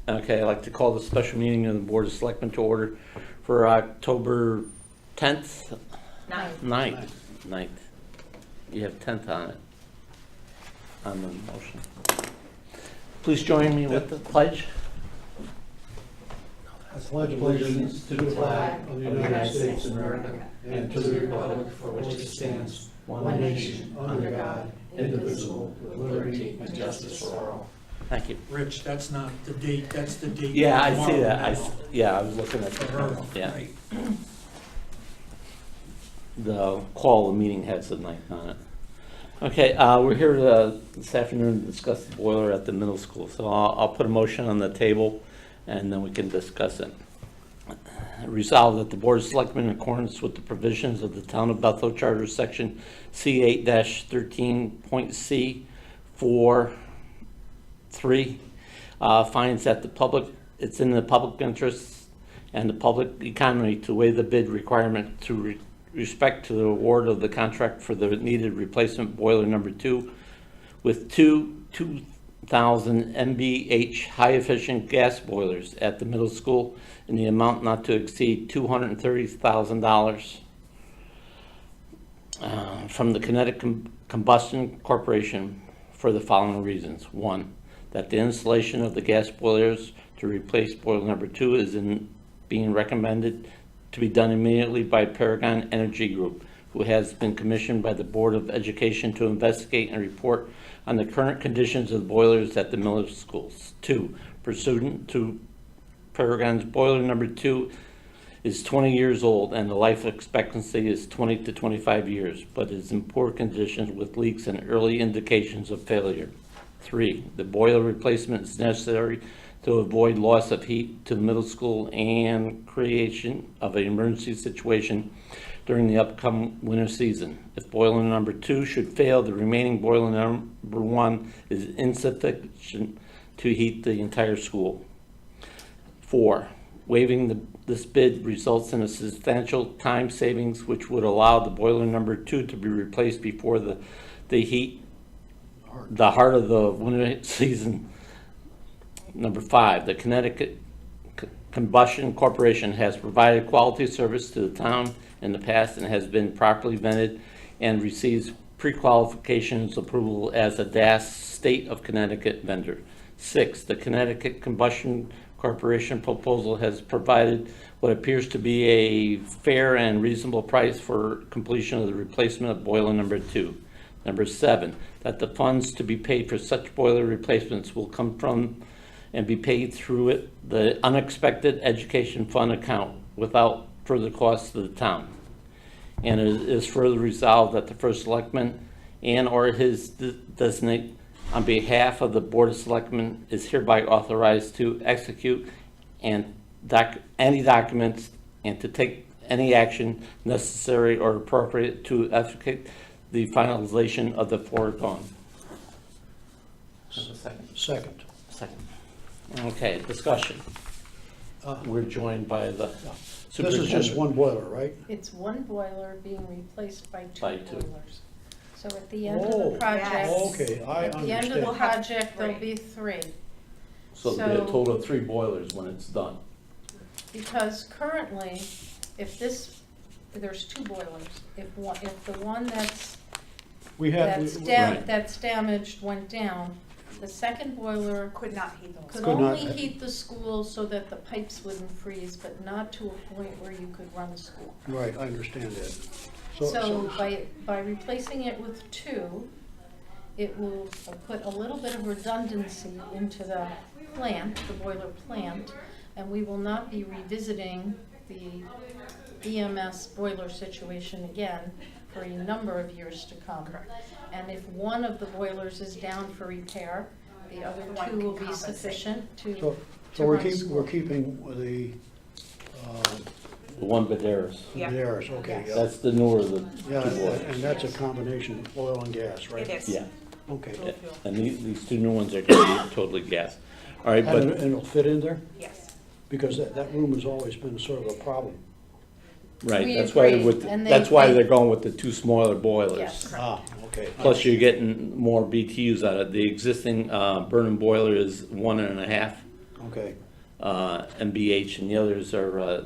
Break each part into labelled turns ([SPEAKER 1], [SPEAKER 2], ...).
[SPEAKER 1] Okay, I'd like to call the special meeting of the Board of Selectmen to order for October 10th? 9th. You have 10th on it, on the motion. Please join me with the pledge.
[SPEAKER 2] I pledge allegiance to the flag of the United States of America and to the republic for which it stands, one nation, under God, indivisible, with liberty and justice for all.
[SPEAKER 1] Thank you.
[SPEAKER 3] Rich, that's not the date, that's the date.
[SPEAKER 1] Yeah, I see
[SPEAKER 3] tomorrow
[SPEAKER 1] that.
[SPEAKER 3] now.
[SPEAKER 1] Yeah, I was looking at
[SPEAKER 3] For her,
[SPEAKER 1] yeah.
[SPEAKER 3] right.
[SPEAKER 1] The call of the meeting has the 9th on it. Okay, we're here this afternoon to discuss the boiler at the middle school. So I'll put a motion on the table and then we can discuss it. Resolved that the Board of Selectmen, in accordance with the provisions of the Town of Bethel Charter, Section C8-13.C4(3), finds that it's in the public interest and the public economy to waive the bid requirement to respect to the award of the contract for the needed replacement boiler number 2 with two 2,000 MBH high-efficient gas boilers at the middle school in the amount not to exceed $230,000 from the Kinetic Combustion Corporation for the following reasons. 1, that the installation of the gas boilers to replace boiler number 2 is being recommended to be done immediately by Paragon Energy Group, who has been commissioned by the Board of Education to investigate and report on the current conditions of the boilers at the middle schools. 2, pursuant to Paragon's boiler number 2 is 20 years old and the life expectancy is 20 to 25 years, but is in poor conditions with leaks and early indications of failure. 3, the boiler replacement is necessary to avoid loss of heat to the middle school and creation of an emergency situation during the upcoming winter season. If boiler number 2 should fail, the remaining boiler number 1 is insufficient to heat the entire school. 4, waiving this bid results in a substantial time savings which would allow the boiler number 2 to be replaced before the heart of the winter season. Number 5, the Connecticut Combustion Corporation has provided quality service to the town in the past and has been properly vetted and receives pre-qualifications approval as a DAS State of Connecticut vendor. 6, the Connecticut Combustion Corporation proposal has provided what appears to be a fair and reasonable price for completion of the replacement of boiler number 2. Number 7, that the funds to be paid for such boiler replacements will come from and be paid through the unexpected education fund account without further cost to the town. And it is further resolved that the first selectman and or his designate on behalf of the Board of Selectmen is hereby authorized to execute and any documents and to take any action necessary or appropriate to effectuate the finalization of the foregoing.
[SPEAKER 2] Second.
[SPEAKER 1] Okay, discussion. We're joined by the
[SPEAKER 2] This is just one boiler, right?
[SPEAKER 4] It's one boiler being replaced by two
[SPEAKER 1] By two.
[SPEAKER 4] boilers. So at the end of
[SPEAKER 2] Oh,
[SPEAKER 4] the project,
[SPEAKER 2] Okay, I
[SPEAKER 4] at the end of the
[SPEAKER 2] understand.
[SPEAKER 4] project, there'll be 3.
[SPEAKER 1] So it'll be a total of 3 boilers when it's done.
[SPEAKER 4] Because currently, there's 2 boilers. If the one that's
[SPEAKER 1] Right.
[SPEAKER 4] damaged went down, the second boiler
[SPEAKER 5] Could not heat those.
[SPEAKER 4] could
[SPEAKER 2] Could not-
[SPEAKER 4] only heat the school so that the pipes wouldn't freeze, but not to a point where you could run the school.
[SPEAKER 2] Right, I understand that.
[SPEAKER 4] So by replacing it with 2, it will put a little bit of redundancy into the plant, the boiler plant, and we will not be revisiting the EMS boiler situation again for a number of years to come. And if one of the boilers is down for repair, the other
[SPEAKER 5] One
[SPEAKER 4] 2 will be
[SPEAKER 5] can compensate.
[SPEAKER 4] sufficient to
[SPEAKER 2] So we're
[SPEAKER 4] run school.
[SPEAKER 2] we're keeping the
[SPEAKER 1] The one Baderas.
[SPEAKER 5] Yeah.
[SPEAKER 2] theirs, okay.
[SPEAKER 5] Yes.
[SPEAKER 1] That's the newer of the
[SPEAKER 2] Yeah,
[SPEAKER 1] 2 boilers.
[SPEAKER 2] and that's a combination of oil and gas, right?
[SPEAKER 5] It is.
[SPEAKER 1] Yeah,
[SPEAKER 2] Okay.
[SPEAKER 1] and these 2 new ones are going to be totally gas. All right,
[SPEAKER 2] And
[SPEAKER 1] but,
[SPEAKER 2] it'll fit in there?
[SPEAKER 5] Yes.
[SPEAKER 2] Because that room has always been sort of a problem.
[SPEAKER 1] right,
[SPEAKER 4] We
[SPEAKER 1] that's why,
[SPEAKER 4] agree, and they-
[SPEAKER 1] they're going with the 2 smaller boilers.
[SPEAKER 4] Yes.
[SPEAKER 2] Ah, okay.
[SPEAKER 1] Plus, you're getting more BTUs out of it. The existing Burnham boiler is 1.5
[SPEAKER 2] Okay,
[SPEAKER 1] MBH, and the others are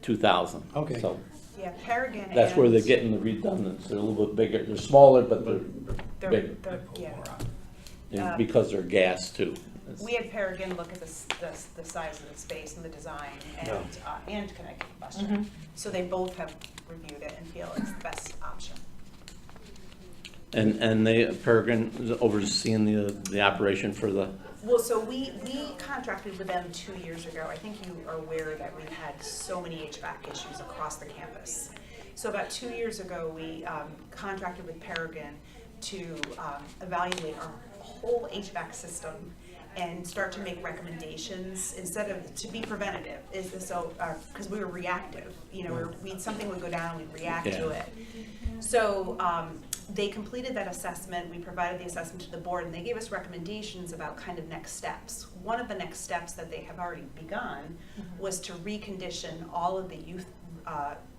[SPEAKER 1] 2,000.
[SPEAKER 2] Okay.
[SPEAKER 1] So
[SPEAKER 5] Yeah, Paragon and.
[SPEAKER 1] that's where they're getting the redundancy. They're a little bit bigger. They're smaller, but they're bigger.
[SPEAKER 5] Yeah.
[SPEAKER 1] And because they're gas too. It's-
[SPEAKER 5] We had Paragon look at the size of the space and the design and connected combustion. So they both have reviewed it and feel it's the best option.
[SPEAKER 1] And Peregrine is overseeing the operation for the,
[SPEAKER 5] Well, so we contracted with them 2 years ago. I think you are aware that we've had so many HVAC issues across the campus. So about 2 years ago, we contracted with Paragon to evaluate our whole HVAC system and start to make recommendations instead of, to be preventative, because we were reactive. You know, something would go down, we'd react to it. So they completed that assessment, we provided the assessment to the board, and they gave us recommendations about kind of next steps. One of the next steps that they have already begun was to recondition all of the youth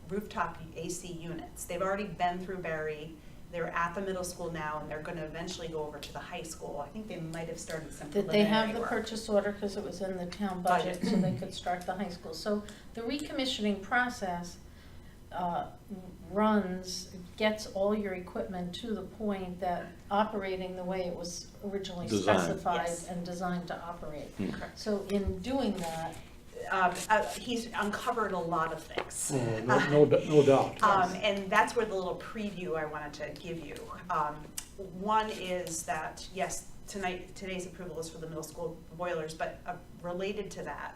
[SPEAKER 5] rooftop AC units. They've already been through Barry, they're at the middle school now, and they're gonna eventually go over to the high school. I think they might have started some
[SPEAKER 4] Did
[SPEAKER 5] preliminary
[SPEAKER 4] they have the
[SPEAKER 5] work.
[SPEAKER 4] purchase order because it was in the town budget, so they could start the high school? So the recommissioning process gets all your equipment to the point that operating the way it was originally
[SPEAKER 1] Designed.
[SPEAKER 4] specified
[SPEAKER 5] Yes.
[SPEAKER 4] and designed to operate.
[SPEAKER 5] Correct.
[SPEAKER 4] So in doing that,
[SPEAKER 5] He's uncovered a lot of things.
[SPEAKER 2] no doubt.
[SPEAKER 5] And that's where the little preview I wanted to give you. One is that, yes, today's approval is for the middle school boilers, but related to that,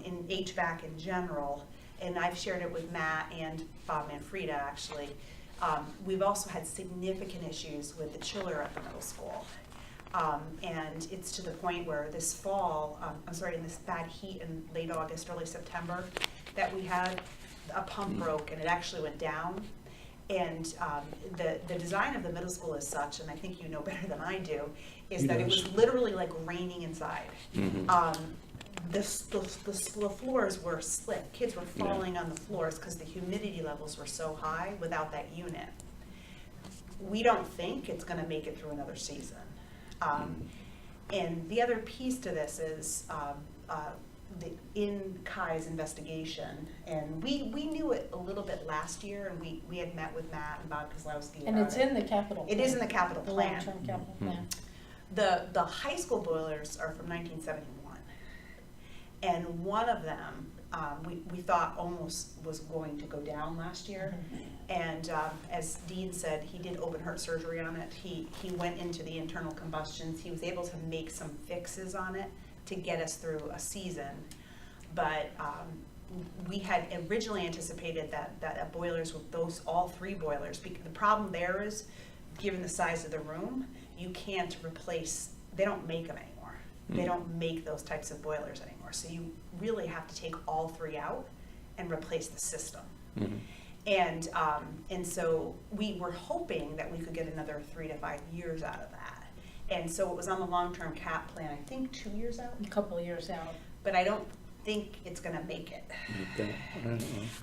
[SPEAKER 5] in HVAC in general, and I've shared it with Matt and Bob Manfreda actually, we've also had significant issues with the chiller at the middle school. And it's to the point where this fall, in this bad heat in late August, early September, that we had, a pump broke and it actually went down. And the design of the middle school is such, and I think you know better than I do, is that it was literally like raining inside. The floors were slick. Kids were falling on the floors because the humidity levels were so high without that unit. We don't think it's going to make it through another season. And the other piece to this is in Kai's investigation, and we knew it a little bit last year, and we had met with Matt and Bob Kozlowski about
[SPEAKER 4] and it's in the capital plan.
[SPEAKER 5] It is in the capital
[SPEAKER 4] The
[SPEAKER 5] plan.
[SPEAKER 4] long-term capital plan.
[SPEAKER 5] The high school boilers are from 1971, and one of them we thought almost was going to go down last year. And as Dean said, he did open heart surgery on it. He went into the internal combustions. He was able to make some fixes on it to get us through a season. But we had originally anticipated that boilers with all three boilers, because the problem there is, given the size of the room, you can't replace, they don't make them anymore. They don't make those types of boilers anymore. So you really have to take all three out and replace the system. And so we were hoping that we could get another 3 to 5 years out of that. And so it was on the long-term cap plan, I think 2 years out,
[SPEAKER 4] A couple of years out.
[SPEAKER 5] but I don't think it's gonna make it.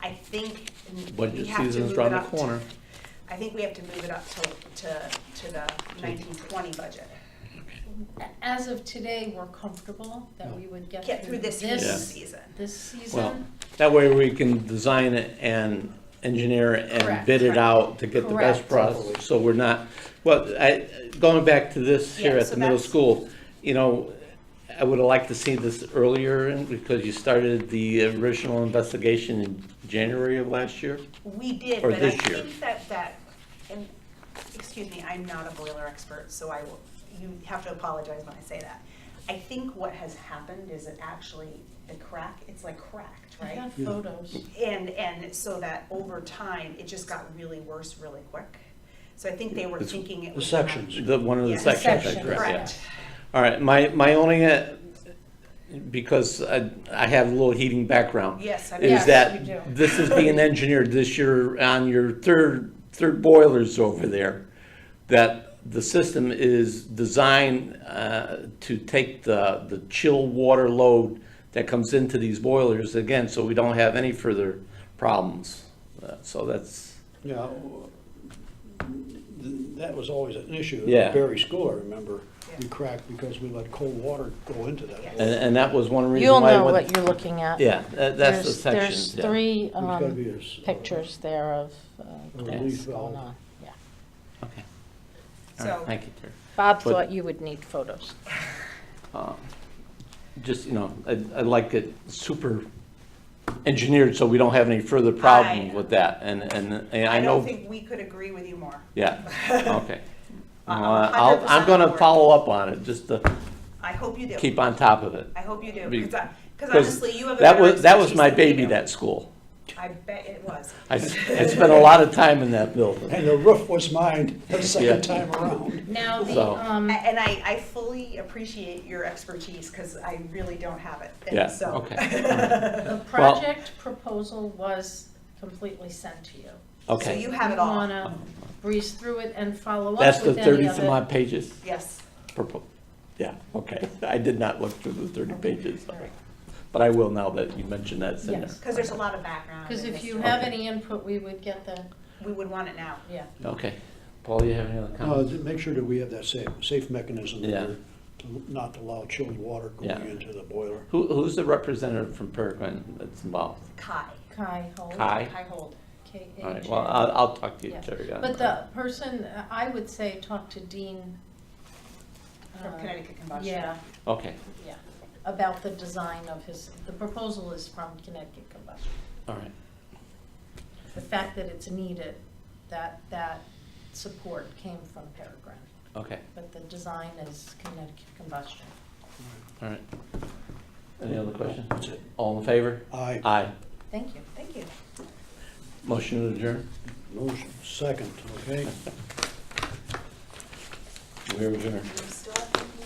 [SPEAKER 5] I think we
[SPEAKER 1] budget
[SPEAKER 5] have to
[SPEAKER 1] season's
[SPEAKER 5] move
[SPEAKER 1] around
[SPEAKER 5] it
[SPEAKER 1] the
[SPEAKER 5] up.
[SPEAKER 1] corner.
[SPEAKER 5] I think we have to move it up to the 1920 budget.
[SPEAKER 4] As of today, we're comfortable that we would
[SPEAKER 5] Get through this
[SPEAKER 1] Yeah.
[SPEAKER 5] season.
[SPEAKER 4] This
[SPEAKER 1] Well,
[SPEAKER 4] season.
[SPEAKER 1] that way we can design it and engineer it and
[SPEAKER 4] Correct.
[SPEAKER 1] bid it
[SPEAKER 5] Correct.
[SPEAKER 1] out to get the best
[SPEAKER 4] Correct.
[SPEAKER 1] price. So we're not, well, going back to this here
[SPEAKER 5] Yeah,
[SPEAKER 1] at
[SPEAKER 5] so
[SPEAKER 1] the middle
[SPEAKER 5] that's-
[SPEAKER 1] school, you know, I would have liked to see this earlier because you started the original investigation in January of last year.
[SPEAKER 5] We did,
[SPEAKER 1] Or
[SPEAKER 5] but I
[SPEAKER 1] this year.
[SPEAKER 5] think that, and, excuse me, I'm not a boiler expert, so you have to apologize when I say that. I think what has happened is it actually, it's like cracked,
[SPEAKER 4] I
[SPEAKER 5] right?
[SPEAKER 4] have photos.
[SPEAKER 5] And so that over time, it just got really worse really quick. So I think they were
[SPEAKER 1] It's-
[SPEAKER 5] thinking it
[SPEAKER 2] The
[SPEAKER 5] was.
[SPEAKER 2] sections.
[SPEAKER 1] One of the
[SPEAKER 5] Yeah.
[SPEAKER 1] sections,
[SPEAKER 4] Sections,
[SPEAKER 1] correct, yeah.
[SPEAKER 5] Correct.
[SPEAKER 1] All right, my only, because I have a little heating background.
[SPEAKER 5] Yes, I
[SPEAKER 1] Is
[SPEAKER 4] Yes,
[SPEAKER 1] that
[SPEAKER 4] you do.
[SPEAKER 1] this is being engineered this year on your third boilers over there, that the system is designed to take the chill water load that comes into these boilers again, so we don't have any further problems. So that's,
[SPEAKER 2] Yeah, that was always an issue.
[SPEAKER 1] Yeah.
[SPEAKER 2] At Berry School, I remember,
[SPEAKER 5] Yeah.
[SPEAKER 2] we cracked because we let cold water go into that.
[SPEAKER 5] Yes.
[SPEAKER 1] And that was one reason
[SPEAKER 4] You'll
[SPEAKER 1] why I
[SPEAKER 4] know
[SPEAKER 1] went.
[SPEAKER 4] what you're looking at.
[SPEAKER 1] Yeah, that's the
[SPEAKER 4] There's
[SPEAKER 1] sections, yeah.
[SPEAKER 4] three
[SPEAKER 2] There's gotta be a s-
[SPEAKER 4] pictures there of
[SPEAKER 2] relief
[SPEAKER 4] what's
[SPEAKER 2] valve.
[SPEAKER 4] going on. Yeah.
[SPEAKER 1] Okay. All right,
[SPEAKER 5] So-
[SPEAKER 1] thank you, Terry.
[SPEAKER 4] Bob
[SPEAKER 1] But-
[SPEAKER 4] thought you would need photos.
[SPEAKER 1] Just, I like it super engineered so we don't have any further problems with that. And I
[SPEAKER 5] I
[SPEAKER 1] know,
[SPEAKER 5] don't think we could agree with you more.
[SPEAKER 1] yeah, okay.
[SPEAKER 5] I'm
[SPEAKER 1] I'm
[SPEAKER 5] 100%
[SPEAKER 1] gonna
[SPEAKER 5] on board.
[SPEAKER 1] follow up on it, just to
[SPEAKER 5] I hope you do.
[SPEAKER 1] keep on top of it.
[SPEAKER 5] I hope you do,
[SPEAKER 1] Be-
[SPEAKER 5] because
[SPEAKER 1] Because
[SPEAKER 5] honestly, you have a
[SPEAKER 1] that
[SPEAKER 5] better
[SPEAKER 1] was
[SPEAKER 5] expertise
[SPEAKER 1] my
[SPEAKER 5] than we
[SPEAKER 1] baby,
[SPEAKER 5] do.
[SPEAKER 1] that school.
[SPEAKER 5] I bet it was.
[SPEAKER 1] I spent a lot of time in that building.
[SPEAKER 2] And the roof was mine the
[SPEAKER 1] Yeah.
[SPEAKER 2] second time around.
[SPEAKER 4] Now, the,
[SPEAKER 1] So-
[SPEAKER 5] And I fully appreciate your expertise, because I really don't have it. And
[SPEAKER 1] Yeah,
[SPEAKER 5] so-
[SPEAKER 1] okay.
[SPEAKER 4] the project proposal was completely sent to you.
[SPEAKER 5] So
[SPEAKER 1] Okay,
[SPEAKER 5] you have it all.
[SPEAKER 4] You wanna breeze through it and follow up
[SPEAKER 1] that's the
[SPEAKER 4] with any
[SPEAKER 1] 30
[SPEAKER 4] of
[SPEAKER 1] some
[SPEAKER 4] it?
[SPEAKER 1] odd pages?
[SPEAKER 5] Yes.
[SPEAKER 1] Yeah, okay. I did not look through the 30
[SPEAKER 4] Okay,
[SPEAKER 1] pages,
[SPEAKER 4] all right.
[SPEAKER 1] but I will now that you mentioned that, it's in there.
[SPEAKER 4] Yes.
[SPEAKER 5] Because there's a lot of background.
[SPEAKER 4] Because
[SPEAKER 5] in
[SPEAKER 4] if
[SPEAKER 5] this.
[SPEAKER 4] you have
[SPEAKER 1] Okay.
[SPEAKER 4] any input, we would get the,
[SPEAKER 5] We would want it now.
[SPEAKER 4] yeah.
[SPEAKER 1] Okay. Paul, you have any other comments?
[SPEAKER 2] Make sure that we have that safe mechanism
[SPEAKER 1] Yeah.
[SPEAKER 2] there to not allow chilled water going
[SPEAKER 1] Yeah.
[SPEAKER 2] into the boiler.
[SPEAKER 1] Who's the representative from Peregrine that's involved?
[SPEAKER 5] Kai.
[SPEAKER 4] Kai Hold.
[SPEAKER 1] Kai?
[SPEAKER 5] Kai Hold.
[SPEAKER 1] All right,
[SPEAKER 4] K-H-A.
[SPEAKER 1] well, I'll talk to you,
[SPEAKER 4] Yeah.
[SPEAKER 1] Terry. on
[SPEAKER 4] But
[SPEAKER 1] that.
[SPEAKER 4] the person, I would say, talk to Dean.
[SPEAKER 5] From Connecticut Combustion.
[SPEAKER 4] Yeah,
[SPEAKER 1] Okay,
[SPEAKER 4] yeah, about the design of his, the proposal is from Connecticut Combustion.
[SPEAKER 1] all right.
[SPEAKER 4] The fact that it's needed, that support came from Peregrine,
[SPEAKER 1] Okay,
[SPEAKER 4] but the design is Connecticut Combustion.
[SPEAKER 1] all right. Any other questions?
[SPEAKER 2] That's it.
[SPEAKER 1] All in favor?
[SPEAKER 2] Aye.
[SPEAKER 1] Aye.
[SPEAKER 4] Thank you.
[SPEAKER 5] Thank you.
[SPEAKER 1] Motion to adjourn?
[SPEAKER 2] Motion, second, okay?
[SPEAKER 1] We're adjourned.
[SPEAKER 5] You still have